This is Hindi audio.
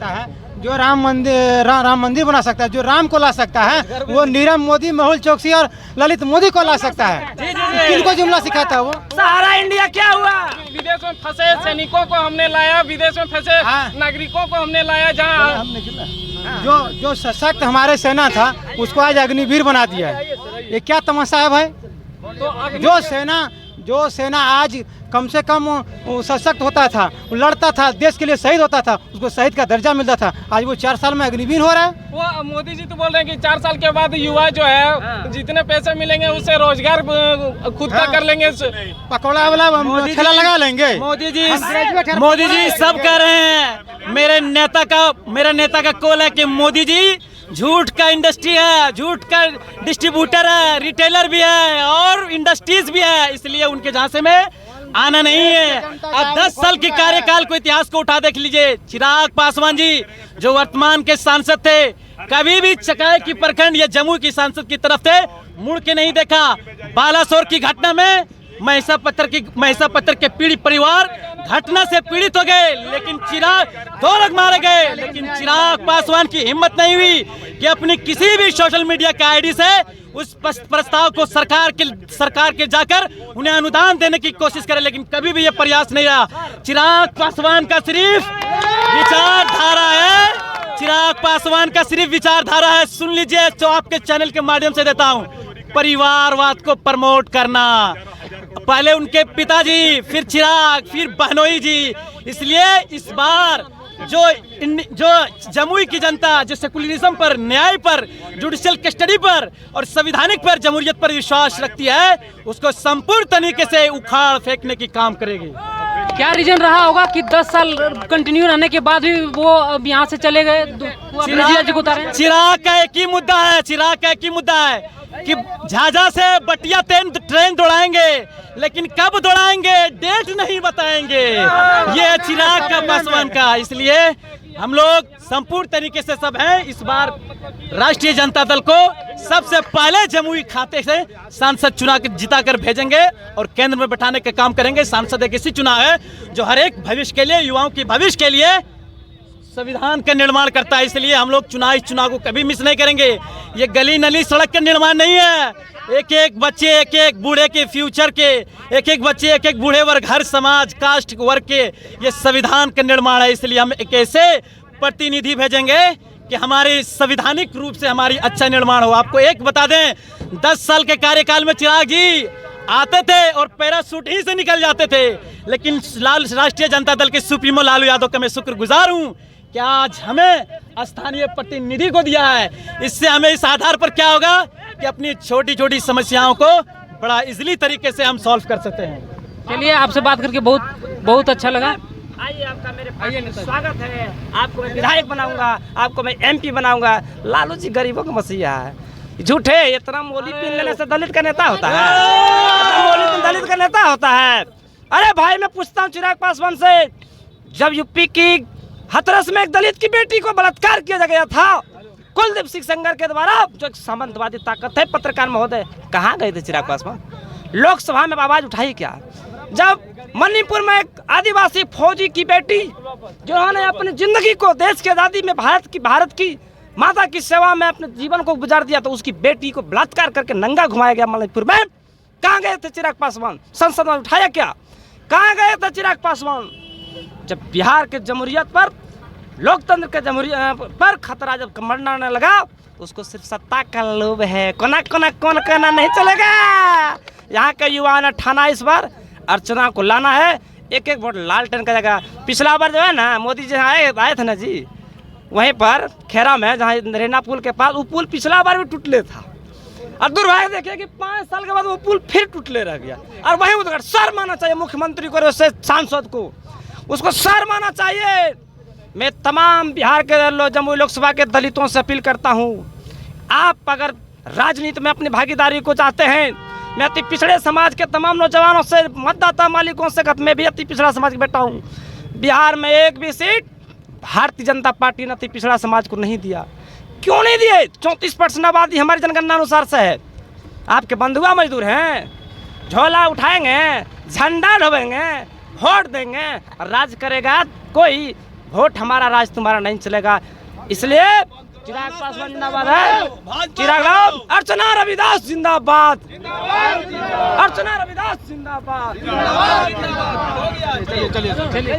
सकता है, जो राम मंदिर बना सकता है, जो राम को ला सकता है, वो नीरव मोदी, मेहुल चोकसी और ललित मोदी को ला सकता है। किनको जुमला सिखाता है वो? सहारा इंडिया क्या हुआ? विदेश में फंसे सैनिकों को हमने लाया, विदेश में फंसे नागरिकों को हमने लाया। जहाँ जो सशक्त हमारे सेना था उसको आज अग्निवीर बना दिया है। ये क्या तमाशा है भाई? तो जो सेना आज कम से कम सशक्त होता था, लड़ता था, देश के लिए शहीद होता था, उसको शहीद का दर्जा मिलता था, आज वो 4 साल में अग्निवीर हो रहा है। वो मोदी जी तो बोल रहे हैं कि 4 साल के बाद युवा जो है जितने पैसे मिलेंगे उससे रोजगार खुद का कर लेंगे, पकौड़ा वाला ठेला लगा लेंगे। मोदी जी सब कह रहे हैं। मेरे नेता का कॉल है कि मोदी जी झूठ का इंडस्ट्री है, झूठ का डिस्ट्रीब्यूटर है, रिटेलर भी है और इंडस्ट्रीज भी है, इसलिए उनके झांसे में आना नहीं है। अब 10 साल के कार्यकाल को, इतिहास को उठा देख लीजिए। चिराग पासवान जी जो वर्तमान के सांसद थे, कभी भी चकाई की प्रखंड या जमुई की सांसद की तरफ थे मुड़ के नहीं देखा। बालासोर की घटना में महिषा पत्थर के पीड़ित परिवार घटना से पीड़ित हो गए, लेकिन 2 लोग मारे गए, लेकिन चिराग पासवान की हिम्मत नहीं हुई कि अपनी किसी भी सोशल मीडिया के आईडी से उस प्रस्ताव को सरकार के जाकर उन्हें अनुदान देने की कोशिश करे, लेकिन कभी भी ये प्रयास नहीं रहा। चिराग पासवान का सिर्फ विचारधारा है, चिराग पासवान का सिर्फ विचारधारा है। सुन लीजिए, जो आपके चैनल के माध्यम से देता हूँ, परिवारवाद को प्रमोट करना। पहले उनके पिताजी, फिर चिराग, फिर बहनोई जी। इसलिए इस बार जो जमुई की जनता जो सेकुलरिज्म पर, न्याय पर, जुडिशियल कस्टडी पर और संवैधानिक पर, जमहूरियत पर विश्वास रखती है, उसको संपूर्ण तरीके से उखाड़ फेंकने की काम करेगी। क्या रीजन रहा होगा कि 10 साल कंटिन्यू रहने के बाद भी वो अब यहाँ से चले गए? चिराग का एक ही मुद्दा है कि झाझा से बटिया ट्रेन दौड़ाएंगे, लेकिन कब दौड़ाएंगे डेट नहीं बताएंगे। ये चिराग का पासवान का। इसलिए हम लोग संपूर्ण तरीके से सब हैं। इस बार राष्ट्रीय जनता दल को सबसे पहले जमुई खाते से सांसद चुना के जिता कर भेजेंगे और केंद्र में बैठाने का काम करेंगे। सांसद एक ऐसी चुनाव है जो हर एक भविष्य के लिए, युवाओं की भविष्य के लिए संविधान का निर्माण करता है। इसलिए हम लोग इस चुनाव को कभी मिस नहीं करेंगे। ये गली नली सड़क का निर्माण नहीं है, एक एक बच्चे, एक एक बूढ़े के फ्यूचर के, एक एक बच्चे, एक एक बूढ़े वर्ग, हर समाज कास्ट वर्ग के, ये संविधान का निर्माण है। इसलिए हम एक ऐसे प्रतिनिधि भेजेंगे कि हमारे संवैधानिक रूप से हमारी अच्छा निर्माण हो। आपको एक बता दें, 10 साल के कार्यकाल में चिराग जी आते थे और पैराशूट ही से निकल जाते थे, लेकिन राष्ट्रीय जनता दल के सुप्रीमो लालू यादव का मैं शुक्रगुजार हूँ कि आज हमें स्थानीय प्रतिनिधि को दिया है। इससे हमें इस आधार पर क्या होगा कि अपनी छोटी छोटी समस्याओं को बड़ा इजीली तरीके से हम सॉल्व कर सकते हैं। चलिए, आपसे बात करके बहुत अच्छा लगा। आइए, आपका मेरे पास स्वागत है। आपको मैं विधायक बनाऊंगा, आपको मैं MP बनाऊंगा। लालू जी गरीबों का मसीहा है। झूठे, इतना मोली पीन लेने से दलित का नेता होता है? मोली पीन दलित का नेता होता है? अरे भाई, मैं पूछता हूँ चिराग पासवान से, जब यूपी की हाथरस में एक दलित की बेटी को बलात्कार किया गया था कुलदीप सिंह सेंगर के द्वारा, जो एक सामंतवादी ताकत है, पत्रकार महोदय, कहाँ गए थे चिराग पासवान? लोकसभा में आवाज उठाई क्या? जब मणिपुर में एक आदिवासी फौजी की बेटी जिन्होंने अपनी जिंदगी को देश की आजादी में भारत की माता की सेवा में अपने जीवन को गुजार दिया, तो उसकी बेटी को बलात्कार करके नंगा घुमाया गया मणिपुर में। कहाँ गए थे चिराग पासवान? संसद में उठाया क्या? कहाँ गए थे चिराग पासवान? जब बिहार के जमहूरियत पर, लोकतंत्र के जमहूरियत पर खतरा जब मंडराने लगा, उसको सिर्फ सत्ता का लोभ है। कौन कहना नहीं चलेगा। यहाँ के युवाओं ने ठाना इस बार अर्चना को लाना है, एक एक वोट लालटेन का जगह। पिछला बार जो है ना, मोदी जी आए थे ना जी, वहीं पर खेरा में, जहाँ नरेना पुल के पास, वो पुल पिछला बार भी टूटले था। और दुर्भाग्य देखिए कि 5 साल के बाद वो पुल फिर टूटले रह गया। और वहीं उधर सर मानना चाहिए मुख्यमंत्री को, उससे सांसद को, उसको सर मानना चाहिए। मैं तमाम बिहार के जमुई लोकसभा के दलितों से अपील करता हूँ, आप अगर राजनीति में अपनी भागीदारी को चाहते हैं, मैं अति पिछड़े समाज के तमाम नौजवानों से, मतदाता मालिकों से, मैं भी अति पिछड़ा समाज का बेटा हूँ। बिहार में एक भी सीट भारतीय जनता पार्टी ने अति पिछड़ा समाज को नहीं दिया। क्यों नहीं दिए? 34% आबादी हमारी जनगणना अनुसार से है। आपके बंधुआ मजदूर हैं, झोला उठाएंगे, झंडा ढोएंगे, वोट देंगे और राज करेगा कोई वोट हमारा, राज तुम्हारा नहीं चलेगा। इसलिए चिराग पासवान जिंदाबाद है, चिराग राव, अर्चना रविदास जिंदाबाद, अर्चना रविदास जिंदाबाद। चलिए चलिए।